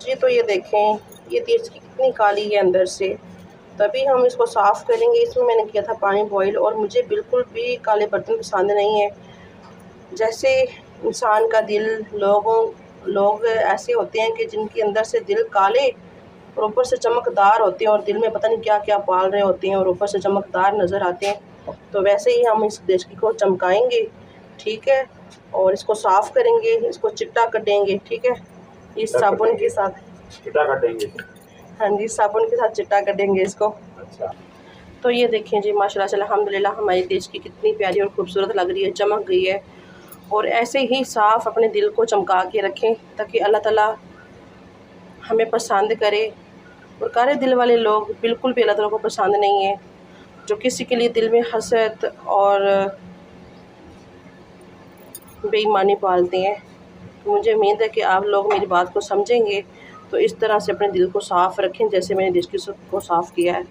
जी तो ये देखें, ये देश की कितनी काली है अंदर से। तभी हम इसको साफ़ करेंगे। इसमें मैंने किया था पानी बॉईल, और मुझे बिल्कुल भी काले बर्तन पसंद नहीं है। जैसे इंसान का दिल, लोग ऐसे होते हैं कि जिनके अंदर से दिल काले और ऊपर से चमकदार होते हैं, और दिल में पता नहीं क्या क्या पाल रहे होते हैं, और ऊपर से चमकदार नज़र आते हैं। तो वैसे ही हम इस देश को चमकाएंगे, ठीक है, और इसको साफ़ करेंगे, इसको चिट्टा कटेंगे, ठीक है, इस साबुन के साथ चिट्टा कटेंगे। हाँ जी, साबुन के साथ चिट्टा कटेंगे इसको। अच्छा। तो ये देखें जी, माशाल्लाह से अल्हम्दुलिल्लाह हमारे देश की कितनी प्यारी और खूबसूरत लग रही है, चमक गई है। और ऐसे ही साफ़ अपने दिल को चमका के रखें, ताकि अल्लाह ताला हमें पसंद करे। और काले दिल वाले लोग बिल्कुल भी अल्लाह ताला को पसंद नहीं है, जो किसी के लिए दिल में हसद और बेईमानी पालते हैं। तो मुझे उम्मीद है कि आप लोग मेरी बात को समझेंगे, तो इस तरह से अपने दिल को साफ़ रखें जैसे मैंने देश को साफ़ किया है।